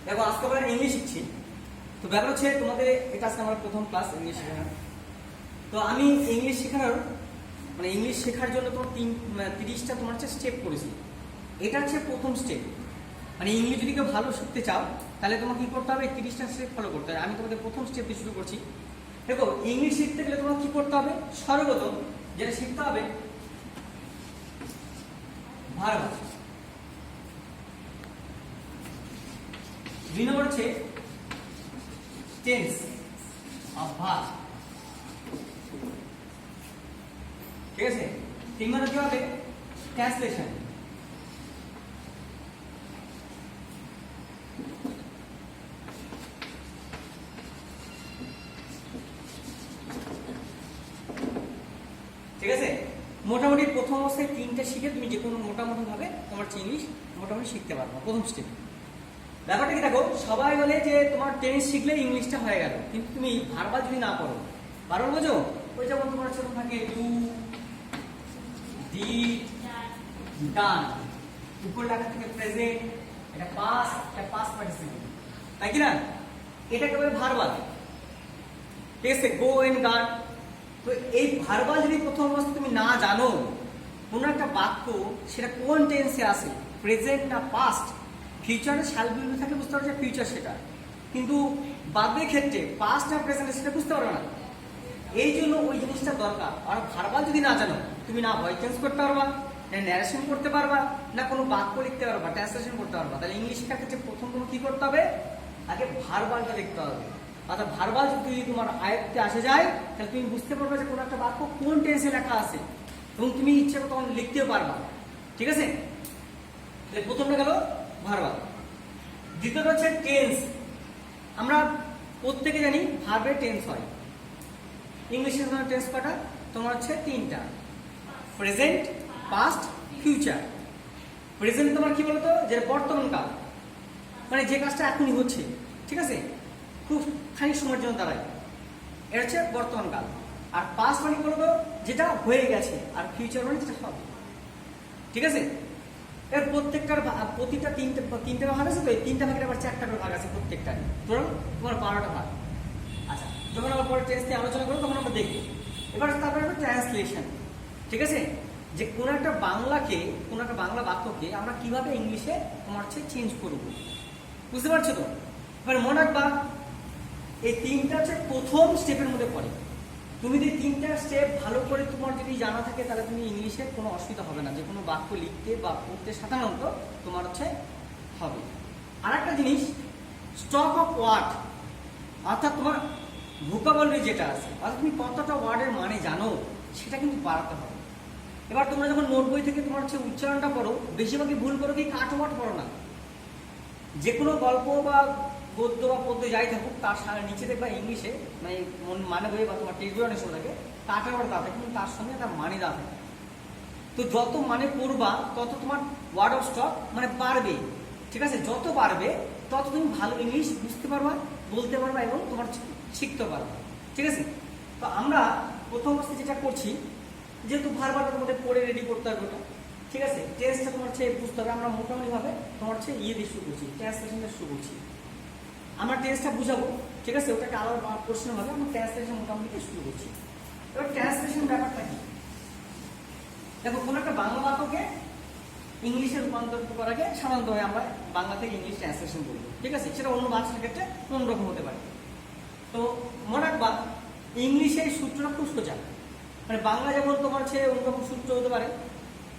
দেখো আজকে আমরা ইংলিশ শিখছি। তো ব্যাপার হচ্ছে তোমাদের এটা আজকে আমার প্রথম ক্লাস ইংলিশ শেখানোর। তো আমি ইংলিশ শেখানোর মানে ইংলিশ শেখার জন্য তোমার 30টা তোমার হচ্ছে স্টেপ করেছি। এটা হচ্ছে প্রথম স্টেপ। মানে ইংলিশ যদি কেউ ভালো শিখতে চাও তাহলে তোমাকে কি করতে হবে, 30টা স্টেপ ফলো করতে হবে। আমি তোমাদের প্রথম স্টেপ দিয়ে শুরু করছি। দেখো ইংলিশ শিখতে গেলে তোমার কি করতে হবে, সর্বপ্রথম যেটা শিখতে হবে ভার্ব। 2 নম্বর হচ্ছে টেন্স অফ ভার্ব, ঠিক আছে। 3 নম্বর কি হবে, ট্রান্সলেশন। ঠিক আছে, মোটামুটি প্রথম অবস্থায় 3টা শিখে তুমি যে কোনো মোটামুটি ভাবে তোমার ইংলিশ মোটামুটি শিখতে পারবে প্রথম স্টেপ। ব্যাপারটা কি দেখো, সবাই বলে যে তোমার টেন্স শিখলে ইংলিশটা হয়ে গেল, কিন্তু তুমি ভার্বাল যদি না পড়ো, ভার্বাল বোঝো? ওই যেমন তোমার ছোট থাকে ডু, ডিড, ডান, উপর লেখা থেকে প্রেজেন্ট, এটা পাস্ট, এটা পাস্ট পার্টিসিপল, তাই কি না? এটা কেবল ভার্বাল, ঠিক আছে। গো এন্ড গান। তো এই ভার্বাল যদি প্রথম অবস্থা তুমি না জানো, কোন একটা বাক্য সেটা কোন টেন্সে আছে, প্রেজেন্ট না পাস্ট, ফিউচারে শ্যাল বি থাকে বুঝতে পারছো ফিউচার সেটা, কিন্তু বাদের ক্ষেত্রে পাস্ট না প্রেজেন্ট সেটা বুঝতে পারবে না। এই জন্য ওই জিনিসটা দরকার। আর ভার্বাল যদি না জানো, তুমি না ভয়েস চেঞ্জ করতে পারবা, না ন্যারেশন করতে পারবা, না কোনো বাক্য লিখতে পারবা, ট্রান্সলেশন করতে পারবা। তাহলে ইংলিশ শেখার ক্ষেত্রে প্রথম তুমি কি করতে হবে, আগে ভার্বালটা লিখতে হবে। অর্থাৎ ভার্বাল যদি তোমার আয়ত্তে আসে যায়, তাহলে তুমি বুঝতে পারবে যে কোনো একটা বাক্য কোন টেন্সে লেখা আছে, এবং তুমি ইচ্ছে করে তখন লিখতেও পারবা, ঠিক আছে। প্রথমটা গেল ভার্বাল। দ্বিতীয়টা হচ্ছে টেন্স। আমরা প্রত্যেকে জানি ভার্বের টেন্স হয়। ইংলিশে টেন্স কটা তোমার হচ্ছে 3টা, প্রেজেন্ট, পাস্ট, ফিউচার। প্রেজেন্ট তোমার কি বলতো, যে বর্তমান কাল, মানে যে কাজটা এখনই হচ্ছে, ঠিক আছে, খুব খানিক সময়ের জন্য দাঁড়ায়, এটা হচ্ছে বর্তমান কাল। আর পাস্ট মানে বলতো যেটা হয়ে গেছে, আর ফিউচার মানে যেটা হবে, ঠিক আছে। এর প্রত্যেকটার প্রতিটা তিনটে ভাগ আছে। তো এই 3টা ভাগের আবার 4টা করে ভাগ আছে প্রত্যেকটার, ধরো তোমার 12টা ভাগ। আচ্ছা, যখন আমরা পরে টেন্স নিয়ে আলোচনা করবো তখন আমরা দেখবো। এবার তারপরে একটা ট্রান্সলেশন, ঠিক আছে, যে কোনো একটা বাংলাকে, কোনো একটা বাংলা বাক্যকে আমরা কিভাবে ইংলিশে তোমার হচ্ছে চেঞ্জ করবো, বুঝতে পারছো তো? এবার মনে রাখবা এই 3টা হচ্ছে প্রথম স্টেপের মধ্যে পড়ে। তুমি যদি 3টা স্টেপ ভালো করে তোমার যদি জানা থাকে, তাহলে তুমি ইংলিশে কোনো অসুবিধা হবে না, যে কোনো বাক্য লিখতে বা পড়তে সাধারণত তোমার হচ্ছে হবে। আর একটা জিনিস, স্টক অফ ওয়ার্ড, অর্থাৎ তোমার ভোকাবুলারি যেটা আছে, অর্থাৎ তুমি কতটা ওয়ার্ডের মানে জানো সেটা কিন্তু বাড়াতে হবে। এবার তোমরা যখন নোট বই থেকে তোমার হচ্ছে উচ্চারণটা পড়ো, বেশিরভাগই ভুল করো কি, কাট ওয়ার্ড পড়ো না। যে কোনো গল্প বা গদ্য বা পদ্য যাই থাকুক, তার নিচে দেখবা ইংলিশে মানে বই বা তোমার টেক্সট বই অনেক সময় থাকে কাটা ওয়ার্ড দেওয়া থাকে, কিন্তু তার সঙ্গে একটা মানে দেওয়া থাকে। তো যত মানে পড়বা তত তোমার ওয়ার্ড অফ স্টক মানে বাড়বে, ঠিক আছে। যত বাড়বে তত তুমি ভালো ইংলিশ বুঝতে পারবা, বলতে পারবা এবং তোমার শিখতে পারবা, ঠিক আছে। তো আমরা প্রথম অবস্থায় যেটা করছি, যেহেতু ভার্বালটা তোমাদের পড়ে রেডি করতে হবে ওটা, ঠিক আছে। টেন্সটা তোমার হচ্ছে বুঝতে হবে। আমরা মোটামুটি ভাবে তোমার হচ্ছে দিয়ে শুরু করছি, ট্রান্সলেশন দিয়ে শুরু করছি। আমরা টেন্সটা বুঝাবো, ঠিক আছে, ওটাকে আলাদা প্রশ্ন হবে। আমরা ট্রান্সলেশন মোটামুটি শুরু করছি। এবার ট্রান্সলেশন ব্যাপারটা কি, দেখো কোনো একটা বাংলা বাক্যকে ইংলিশে রূপান্তরিত করার আগে সাধারণত আমরা বাংলা থেকে ইংলিশ ট্রান্সলেশন করবো, ঠিক আছে। সেটা অন্য ভাষার ক্ষেত্রে অন্যরকম হতে পারে। তো মনে রাখবা ইংলিশে এই সূত্রটা খুব সোজা। মানে বাংলা যেমন তোমার হচ্ছে অন্যরকম সূত্র হতে পারে,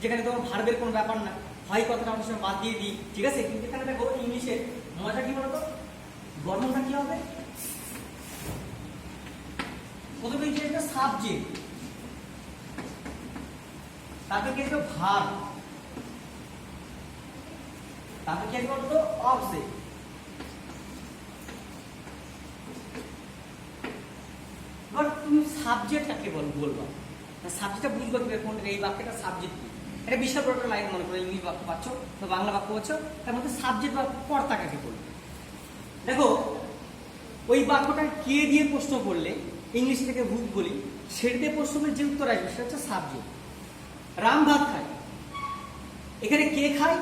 যেখানে তোমার ভার্বের কোনো ব্যাপার না, হয় কথাটা অনেক সময় বাদ দিয়ে দিই, ঠিক আছে। কিন্তু এখানে দেখো ইংলিশে মজা কি বলতো, গঠনটা কি হবে, প্রথমে যে একটা সাবজেক্ট, তারপরে কি একটা ভার্ব, তারপরে কি একটা বলতো অবজেক্ট। এবার তুমি সাবজেক্ট কাকে বলবা, সাবজেক্টটা বুঝবা কি, কোন এই বাক্যটা সাবজেক্ট কি। এটা বিশাল বড় একটা লাইন মনে করো, ইংলিশ বাক্য পাচ্ছ বা বাংলা বাক্য পাচ্ছ, তার মধ্যে সাবজেক্ট বা কর্তা কাকে বলবে। দেখো ওই বাক্যটা কে দিয়ে প্রশ্ন করলে ইংলিশ থেকে ভুল বলি, সেটা দিয়ে প্রশ্ন করলে যে উত্তর আসবে সেটা হচ্ছে সাবজেক্ট। রাম ভাত খায়, এখানে কে খায়,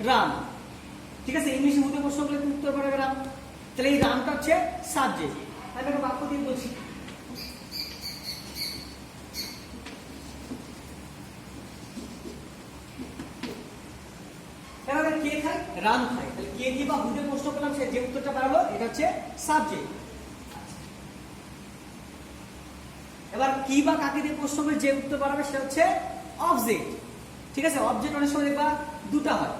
রাম, ঠিক আছে, ইংলিশে হতে প্রশ্ন করলে তুমি উত্তর পারবে রাম। তাহলে এই রামটা হচ্ছে সাবজেক্ট। আমি একটা বাক্য দিয়ে বলছি, কে খায়, রাম খায়। তাহলে কে দিয়ে বা হুতে প্রশ্ন করলাম, সে যে উত্তরটা পারলো এটা হচ্ছে সাবজেক্ট। এবার কি বা কাকে দিয়ে প্রশ্ন করে যে উত্তর পারবে সেটা হচ্ছে অবজেক্ট। ঠিক আছে, অবজেক্ট অনেক সময় দেখবা দুটা হয়,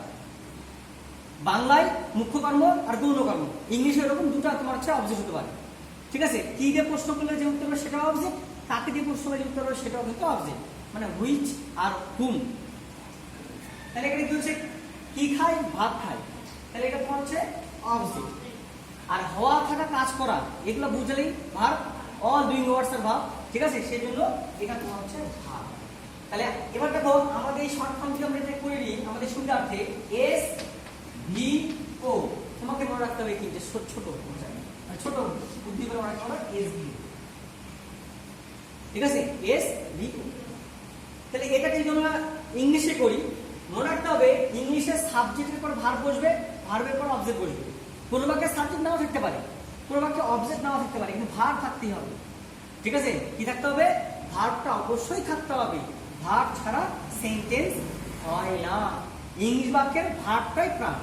বাংলায় মুখ্য কর্ম আর গৌণ কর্ম, ইংলিশে এরকম দুটা তোমার হচ্ছে অবজেক্ট হতে পারে। ঠিক আছে, কি দিয়ে প্রশ্ন করলে যে উত্তর হবে সেটাও অবজেক্ট, কাকে দিয়ে প্রশ্ন করলে যে উত্তর হবে সেটাও কিন্তু অবজেক্ট, মানে হুইচ আর হুম। তাহলে এখানে কি হচ্ছে, কি খায়, ভাত খায়, তাহলে এটা তোমার হচ্ছে অবজেক্ট। আর হওয়া, থাকা, কাজ করা এগুলো বুঝলেই ভার্ব, অল ডুইং ওয়ার্ডস এর ভার্ব। ঠিক আছে, সেই জন্য এটা তোমার হচ্ছে ভার্ব। তাহলে এবার দেখো আমাদের এই শর্ট ফর্ম যদি আমরা এটা করে নিই আমাদের সুবিধার্থে, এস ভি ও, তোমাকে মনে রাখতে হবে কিন্তু ছোট ছোট বুদ্ধি করে মনে রাখতে হবে এস ভি। ঠিক আছে, এস ভি ও। তাহলে এটাকে যদি আমরা ইংলিশে করি, মনে রাখতে হবে ইংলিশে সাবজেক্টের পর ভার্ব বসবে, ভার্বের পর অবজেক্ট বসবে। কোনো বাক্যে সাবজেক্ট নাও থাকতে পারে, কোনো বাক্যে অবজেক্ট নাও থাকতে পারে, কিন্তু ভার্ব থাকতেই হবে। ঠিক আছে, কি থাকতে হবে, ভার্বটা অবশ্যই থাকতে হবে। ভার্ব ছাড়া সেন্টেন্স হয় না। ইংলিশ বাক্যের ভার্বটাই প্রাণ।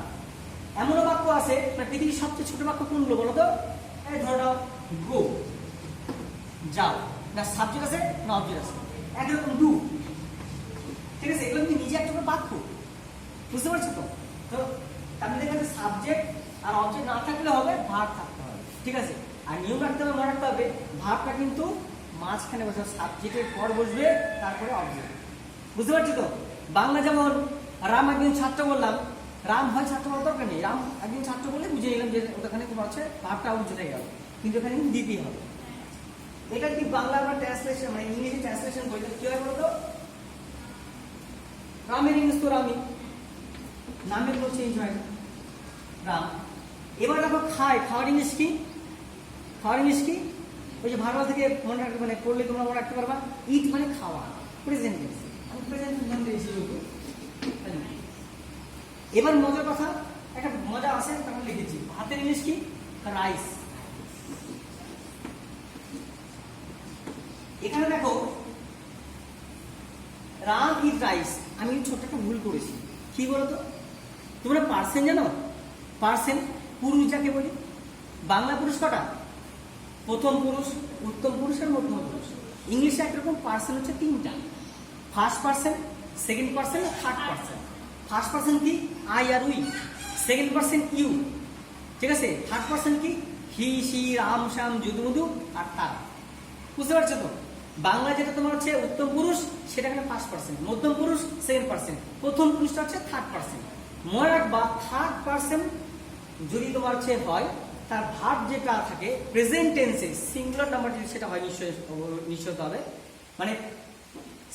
এমনও বাক্য আছে, মানে পৃথিবীর সবচেয়ে ছোট বাক্য কোনগুলো বলো তো? এই ধরো নাও, গো, যাও, না সাবজেক্ট আছে না অবজেক্ট আছে, একরকম ডু। ঠিক আছে, এগুলো কিন্তু নিজে একটা বাক্য, বুঝতে পারছো তো? তো তার মধ্যে এখানে সাবজেক্ট আর অবজেক্ট না থাকলে হবে, ভার্ব থাকতে হবে। ঠিক আছে, আর নিয়ম রাখতে হবে, মনে রাখতে হবে ভার্বটা কিন্তু মাঝখানে বসে, সাবজেক্টের পর বসবে, তারপরে অবজেক্ট। বুঝতে পারছো তো? বাংলা যেমন রাম একদিন ছাত্র বললাম, রাম হয় ছাত্র বলার দরকার নেই, রাম একদিন ছাত্র বলে বুঝে নিলাম যে ওখানে তোমার হচ্ছে ভার্বটা উঠে গেল, কিন্তু এখানে দিতেই হবে। এটা কি বাংলা আমরা ট্রান্সলেশন, মানে ইংলিশে ট্রান্সলেশন করলে কি হয় বলতো? রামের ইংলিশ তো রামই, নামের কোনো চেঞ্জ হয় না, রাম। এবার দেখো খায়, খাওয়ার ইংলিশ কি? খাওয়ার ইংলিশ কি? ওই যে ভার্বাল থেকে মনে রাখতে, মানে পড়লে তোমরা মনে রাখতে পারবা, ইট মানে খাওয়া, প্রেজেন্ট টেন্স। আমি প্রেজেন্ট টেন্স দিয়েছি। এবার মজার কথা, একটা মজা আছে, তখন লিখেছি ভাতের ইংলিশ কি? রাইস। এখানে দেখো রাম ইজ রাইস, আমি ছোট্ট একটা ভুল করেছি। কি বলতো? তোমরা পার্সেন্ট জানো? পার্সেন্ট পুরুষ যাকে বলি, বাংলা পুরুষ কটা? প্রথম পুরুষ, উত্তম পুরুষ আর মধ্যম পুরুষ। ইংলিশে একরকম পার্সেন্ট হচ্ছে তিনটা, first person, second person, third person. First person কি? আই আর উই। Second person you. ঠিক আছে, থার্ড পার্সন কি? হি, সি, রাম, শ্যাম, যদু, মধু আর তারা। বুঝতে পারছো তো? বাংলা যেটা তোমার হচ্ছে উত্তম পুরুষ, সেটা এখানে ফার্স্ট পার্সন, মধ্যম পুরুষ সেকেন্ড পার্সন, প্রথম পুরুষটা হচ্ছে থার্ড পার্সন। মনে রাখবা থার্ড পার্সন যদি তোমার হচ্ছে হয়, তার ভার্ব যেটা থাকে প্রেজেন্ট টেন্সে সিঙ্গুলার নাম্বার যদি সেটা হয়, নিশ্চয় হবে, মানে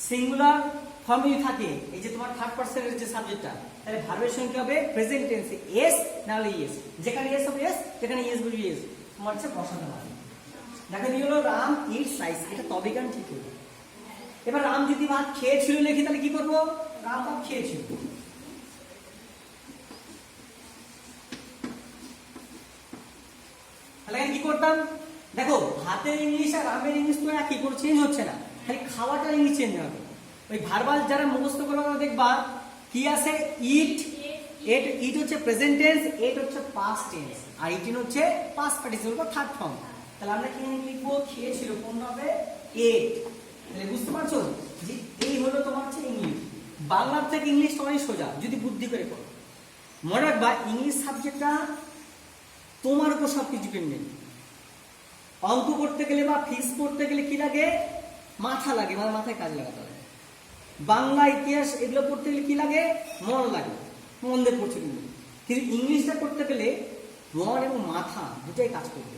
সিঙ্গুলার ফর্মে যদি থাকে, এই যে তোমার থার্ড পার্সনের যে সাবজেক্টটা, তাহলে ভার্বের সঙ্গে হবে প্রেজেন্ট টেন্সে এস না হলে ইয়েস। যেখানে এস হবে এস, যেখানে ইয়েস বলবে ইয়েস, তোমার হচ্ছে বসাতে হবে। দেখো কি হলো, রাম ইটস রাইস, এটা তবে কেন ঠিক হলো। এবার রাম যদি ভাত খেয়েছিল লিখি, তাহলে কি করবো? রাম ভাত খেয়েছিল। তাহলে কি করতাম? দেখো ভাতের ইংলিশ আর রামের ইংলিশ তো একই, কোনো চেঞ্জ হচ্ছে না, খালি খাওয়াটার ইংলিশ চেঞ্জ হবে। ওই ভার্বাল যারা মুখস্থ করবে দেখবা কি আছে, ইট, ইট হচ্ছে প্রেজেন্ট টেন্স, এট হচ্ছে পাস্ট টেন্স, আর ইটিন হচ্ছে পাস্ট পার্টিসিপল বা থার্ড ফর্ম। তাহলে আমরা কি লিখবো? খেয়েছিল, কোন হবে? এট। তাহলে বুঝতে পারছো যে এই হলো তোমার হচ্ছে ইংলিশ। বাংলার থেকে ইংলিশ অনেক সোজা যদি বুদ্ধি করে করো। মনে রাখবা ইংলিশ সাবজেক্টটা তোমার উপর সবকিছু ডিপেন্ডেন্ট। অঙ্ক করতে গেলে বা ফিজিক্স পড়তে গেলে কি লাগে? মাথা লাগে, মানে মাথায় কাজ লাগাতে হবে। বাংলা, ইতিহাস এগুলো পড়তে গেলে কি লাগে? মন লাগে, মন দিয়ে পড়ছে। কিন্তু ইংলিশটা করতে গেলে মন এবং মাথা দুটাই কাজ করবে,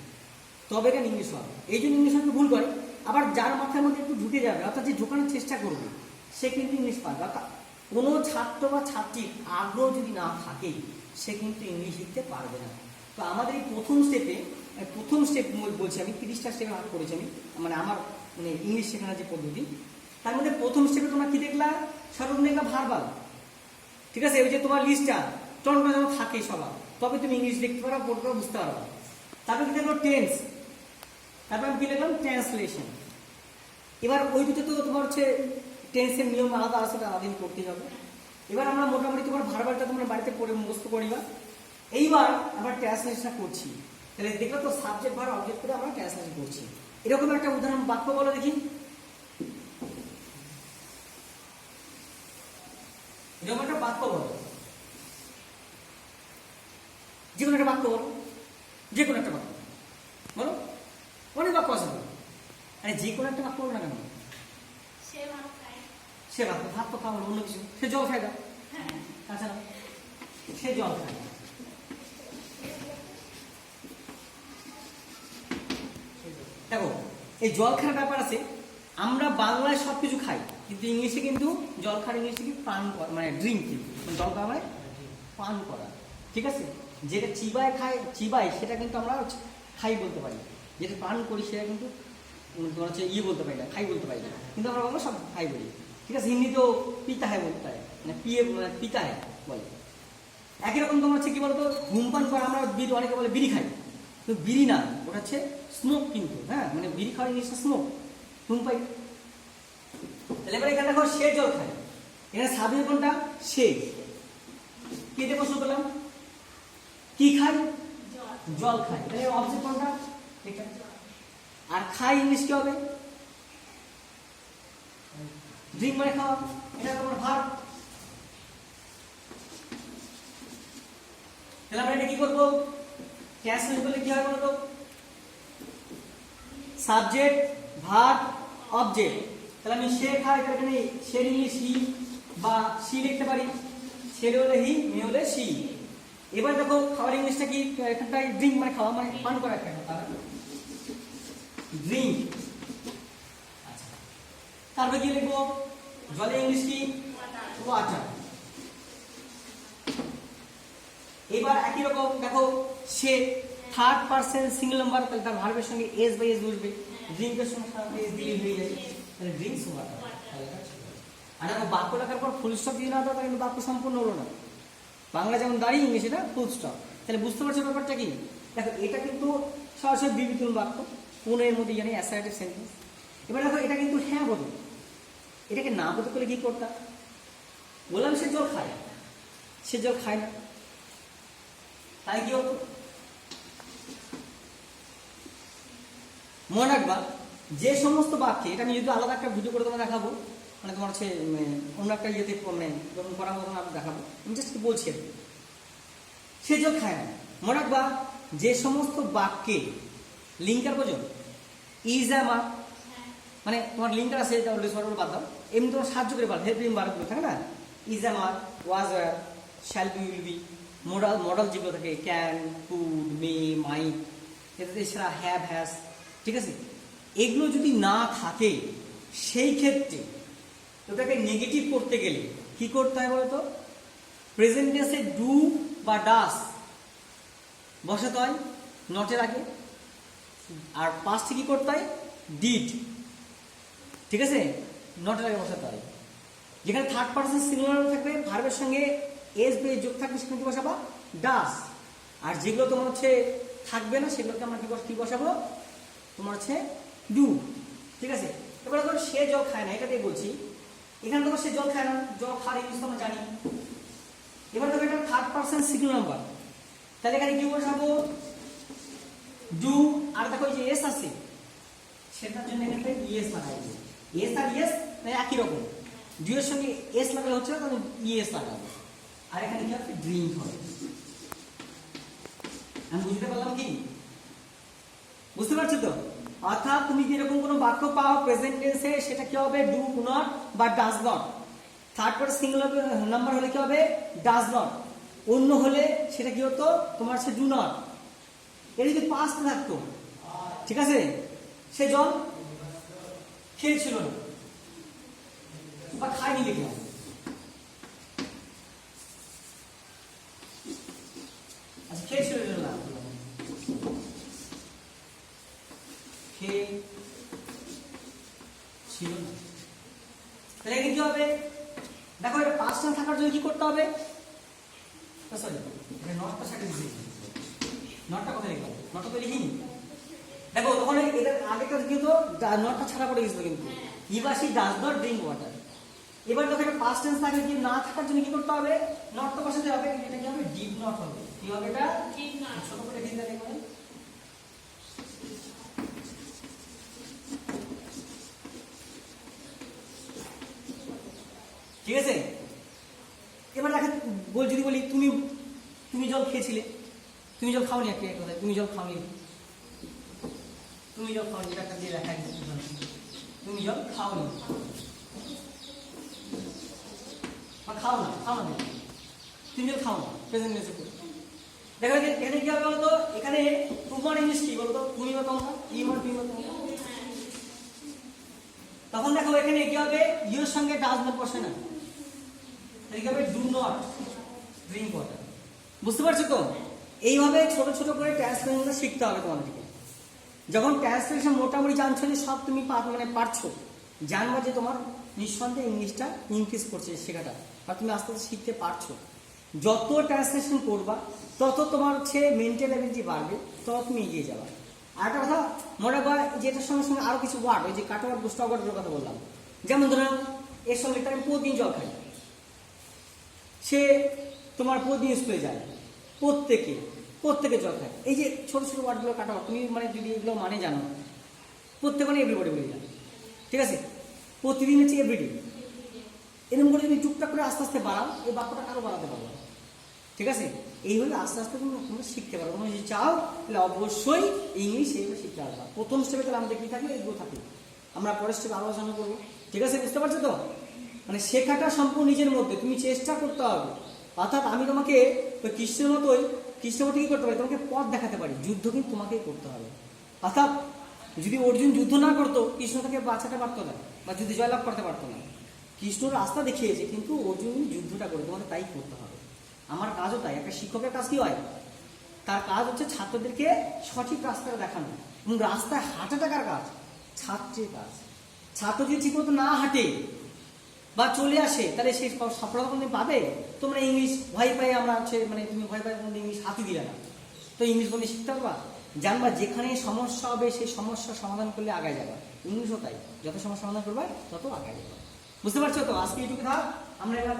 তবে কেন ইংলিশ হবে। এই জন্য ইংলিশ হয়তো ভুল করে। আবার যার মাথার মধ্যে একটু ঢুকে যাবে, অর্থাৎ যে ঢোকানোর চেষ্টা করবে, সে কিন্তু ইংলিশ পারবে। অর্থাৎ কোনো ছাত্র বা ছাত্রীর আগ্রহ যদি না থাকে, সে কিন্তু ইংলিশ শিখতে পারবে না। তো আমাদের এই প্রথম স্টেপ বলছি আমি, 30টা স্টেপে ভাগ করেছি আমি, মানে আমার মানে ইংলিশ শেখানোর যে পদ্ধতি, তার মধ্যে প্রথম স্টেপে তোমরা কি দেখলা? সর্বপ্রথম দেখলা ভার্বাল। ঠিক আছে, ওই যে তোমার লিস্টটা টনটা যেন থাকে সবার, তবে তুমি ইংলিশ দেখতে পারো, পড়তে বুঝতে পারো। তারপরে কি দেখলো টেন্স, তারপর আমি কি লিখলাম ট্রান্সলেশন। এবার ওই দুটো তো তোমার হচ্ছে টেন্সের নিয়ম আলাদা আছে, আলাদা করতে হবে। এবার আমরা মোটামুটি তোমার ভার্বালটা তোমরা বাড়িতে পড়ে মুখস্থ করে নিবা। এইবার আমরা ট্রান্সলেশন করছি, তাহলে দেখো তো সাবজেক্ট ভার্ব অবজেক্ট করে আমরা ট্রান্সলেশন করছি। এরকম একটা উদাহরণ বাক্য বলো দেখি, এরকম একটা বাক্য বলো, যে কোনো একটা বাক্য বলো, যে কোনো একটা বাক্য বলো, অনেক বাক্য আছে বলো। আরে যে কোনো একটা বাক্য বলো না কেন, সে ভাত তো খাওয়া অন্য কিছু, সে জল খায় না, তাছাড়া সে জল খায়। দেখো এই জল খাওয়ার ব্যাপার আছে, আমরা বাংলায় সবকিছু খাই, কিন্তু ইংলিশে কিন্তু জল খাওয়ার ইংলিশে কি পান করা, মানে ড্রিঙ্কিং, জল খাওয়া মানে পান করা, ঠিক আছে। যেটা চিবায় খাই, চিবাই সেটা কিন্তু আমরা খাই বলতে পারি, যেটা পান করি সেটা কিন্তু তোমার হচ্ছে ইয়ে বলতে পারি না, খাই বলতে পারি না, কিন্তু আমরা বাংলা সব খাই বলি, ঠিক আছে। হিন্দি তো পিতা হয় বলতে হয়, মানে পিয়ে পিতা হয় বলে। একই রকম তোমার হচ্ছে কি বলতো ধূমপান করা, আমরা বিড়ি, অনেকে বলে বিড়ি খাই, তো বিড়ি না, ওটা হচ্ছে স্মোক কিন্তু, হ্যাঁ মানে বিড়ি খাওয়ার জিনিসটা স্মোক, ধূমপাই। তাহলে এবার এখানে দেখো সে জল খায়, এখানে সাবজেক্ট কোনটা, সে। কি দিয়ে প্রশ্ন করলাম, কি খায়, জল খায়, তাহলে অবজেক্ট কোনটা, এটা। আর খাই ইংলিশ কি হবে, ড্রিঙ্ক মানে খাওয়া, এটা তোমার ভার্ব। তাহলে আমরা এটা কি করবো, ট্রান্সলেট করলে কি হয় বলতো, সাবজেক্ট ভার্ব অবজেক্ট। তাহলে আমি সে খাই, এখানে সে ইংলিশ হি বা সি লিখতে পারি, ছেলে হলে হি, মেয়ে হলে সি। এবার দেখো খাওয়ার ইংলিশটা কি, এখানটায় ড্রিঙ্ক মানে খাওয়া, মানে পান করা, ড্রিঙ্ক। আচ্ছা, তারপরে কি লিখবো, জলের ইংলিশ কি, ওয়াটার। এবার একই রকম দেখো সে থার্ড পারসন সিঙ্গেল নাম্বার, তাহলে তার ভার্বের সঙ্গে এস বাই এস বসবে, ড্রিঙ্কের সঙ্গে এস দিয়ে হয়ে যায়, তাহলে ড্রিঙ্কস ওয়াটার। আর দেখো বাক্য লেখার পর ফুল স্টপ দিয়ে না দাও, কিন্তু বাক্য সম্পূর্ণ হলো না। বাংলা যেমন দাঁড়িয়ে, ইংলিশ এটা ফুল স্টপ। তাহলে বুঝতে পারছো ব্যাপারটা কি, দেখো এটা কিন্তু সরাসরি বিবৃতিমূলক বাক্য, কোন এর মধ্যে জানি অ্যাসার্টিভ সেন্টেন্স। এবার দেখো এটা কিন্তু হ্যাঁ বোধ, এটাকে না বোধ করলে কি করতাম, বললাম সে জল খায়, সে জল খায় না, তাই কি হতো, মনে রাখবা যে সমস্ত বাক্যে, এটা আমি যদি আলাদা একটা ভিডিও করে তোমার দেখাবো, মানে তোমার হচ্ছে অন্য একটা ইয়েতে মানে যখন করা মতন আমি দেখাবো, আমি জাস্ট বলছি সে জল খায় না। মনে রাখবা যে সমস্ত বাক্যে লিঙ্কার বোঝো, ইজ এ মা, মানে তোমার লিঙ্কার আছে, এটা অলরেডি সরকার বাদ দাও, এমনি তোমার সাহায্য করে পারো, হেল্পিং বারগুলো থাকে না, ইজ এ মা, was were, shall be, will be, modal যেগুলো থাকে ক্যান, কুড, মে, মাইট, এছাড়া হ্যাভ, হ্যাজ, ঠিক আছে। এগুলো যদি না থাকে সেই ক্ষেত্রে ওটাকে নেগেটিভ করতে গেলে কি করতে হয় বলতো, প্রেজেন্ট টেন্সে ডু বা ডাস বসাতে হয় নটের আগে, আর পাস্টে কি করতে হয়, ডিড, ঠিক আছে, নটের আগে বসাতে হয়। যেখানে থার্ড পারসন সিঙ্গুলার থাকবে, ভার্বের সঙ্গে এস বে যোগ থাকবে, সেখানে কি বসাবো, ডাস। আর যেগুলো তোমার হচ্ছে থাকবে না, সেগুলোকে আমরা কি বসাবো, তোমার হচ্ছে ডু, ঠিক আছে। এবার ধরো সে জল খায় না, এটা দিয়ে বলছি, এখানে তোমার সে জল খায় না, জল খাওয়ার ইংলিশ আমরা জানি। এবার দেখো এটা থার্ড পারসন সিঙ্গুলার নাম্বার, তাহলে এখানে কি বসাবো, ডু। আর দেখো এই যে এস আছে, সেটার জন্য এখানে ইএস লাগাবো, এস আর ইএস একই রকম, ডু এর সঙ্গে এস লাগালে হচ্ছে না, তাহলে ইএস লাগাবো। আর এখানে কি হবে, ড্রিঙ্ক হবে। আমি বুঝতে পারলাম কি, বুঝতে পারছো তো? অর্থাৎ তুমি যেরকম কোনো বাক্য পাও প্রেজেন্ট টেন্সে, সেটা কি হবে, ডু নট বা does not. Third person singular number হলে কি হবে, ডাজ নট। অন্য হলে সেটা কি হতো, তোমার সে ডু নট। এটা যদি পাস্ট থাকতো, ঠিক আছে, সে জল খেয়েছিল না বা খায়নি লিখলাম, আচ্ছা খেয়েছিল না, ছিল না, তাহলে কি হবে, দেখো এটা পাস্ট থাকার জন্য কি করতে হবে, সরি নটটা সাথে দিয়েছি, নটটা কোথায় লিখবো? নটটা তো লিখিনি। দেখো তখন এটা আগেকার কিন্তু নটটা ছাড়া পড়ে গেছিল কিন্তু ইবাসি ডাজ নট ড্রিঙ্ক ওয়াটার। এবার যখন একটা পাস্ট টেন্স থাকে যে না থাকার জন্য কি করতে হবে? নটটা বসাতে হবে। এটা কি হবে? ডিড নট হবে। কি হবে এটা? Did not. ছোট করে লিখে দিতে হবে। ঠিক আছে, এবার দেখেন যদি বলি তুমি জল খেয়েছিলে, তুমি জল খাওনি, একটা কথা, তুমি জল খাওনি, তুমি জল খাওনি, এটা দিয়ে লেখা আছে, তুমি জল খাওনি বা খাও না তুমি জল খাও না, প্রেজেন্ট টেন্সে করো। দেখো এখানে কি হবে বলতো? এখানে তোমার ইংলিশ কি বলতো? তুমি বা তোমরা, ইউর তুমি বা তোমরা। তখন দেখো এখানে কি হবে? ইউর সঙ্গে ডাজ নট বসে না, কি হবে? Do not drink water. বুঝতে পারছো তো? এইভাবে ছোট ছোট করে ট্রান্সলেশনটা শিখতে হবে তোমাদেরকে। যখন ট্রান্সলেশন মোটামুটি জানছো যে সব তুমি পারছো, জানবা যে তোমার নিঃসন্দেহে ইংলিশটা ইনক্রিজ করছে শেখাটা, আর তুমি আস্তে আস্তে শিখতে পারছো। যত ট্রান্সলেশন করবা তত তোমার হচ্ছে মেন্টাল অ্যাবিলিটি বাড়বে, তত তুমি এগিয়ে যাবা। আর একটা কথা মনে করা, যেটার সঙ্গে সঙ্গে আরো কিছু ওয়ার্ড, ওই যে কাটাওয়ার্ড স্টপ ওয়ার্ডের কথা বললাম, যেমন ধরো এর সঙ্গে আমি প্রতিদিন জল খাই, সে তোমার প্রতিদিন স্কুলে যায়, প্রত্যেকে জল খায়। এই যে ছোট ছোট ওয়ার্ডগুলো কাটা, তুমি যদি এগুলো মানে জানো, প্রত্যেক এভরিবডি বলে যাবে। ঠিক আছে, প্রতিদিন হচ্ছে এভরিডে। এরকম করে যদি টুকটাক করে আস্তে আস্তে বাড়াও, এই বাক্যটা আরো বাড়াতে পারবো। ঠিক আছে, এইভাবে আস্তে আস্তে তোমরা শিখতে পারো। তোমরা যদি চাও তাহলে অবশ্যই ইংলিশ এইভাবে শিখতে পারবা। প্রথম স্টেপে তাহলে আমাদের কি থাকবে? এগুলো থাকে। আমরা পরের স্টেপে আরো আলোচনা করবো। ঠিক আছে, বুঝতে পারছো তো? শেখাটা সম্পূর্ণ নিজের মধ্যে, তুমি চেষ্টা করতে হবে। অর্থাৎ আমি তোমাকে ওই কৃষ্ণের মতো কি করতে পারি? তোমাকে পথ দেখাতে পারি, যুদ্ধ কিন্তু তোমাকেই করতে হবে। অর্থাৎ যদি অর্জুন যুদ্ধ না করতো, কৃষ্ণ তাকে বাঁচাতে পারতো না বা যুদ্ধে জয়লাভ করতে পারতো না। কৃষ্ণ রাস্তা দেখিয়েছে, কিন্তু অর্জুন যুদ্ধটা করে, তোমাকে তাই করতে হবে। আমার কাজও তাই। একটা শিক্ষকের কাজ কি হয়? তার কাজ হচ্ছে ছাত্রদেরকে সঠিক রাস্তাটা দেখানো, এবং রাস্তায় হাঁটাটা কার কাজ? ছাত্রের কাজ। ছাত্র যদি ঠিক মতো না হাঁটে বা চলে আসে, তাহলে সেই সফলতা তুমি পাবে? তোমরা ইংলিশ ভয় পাই, আমরা হচ্ছে তুমি ভয় পাই ইংলিশ হাতে দিলে না, তো ইংলিশ বলে শিখতে পারবা? জানবা যেখানে সমস্যা হবে সেই সমস্যার সমাধান করলে আগায় যাবা। ইংলিশও তাই, যত সমস্যা সমাধান করবা তত আগায় যাবা। বুঝতে পারছো তো? আজকে এইটুকু থাক। আমরা এবার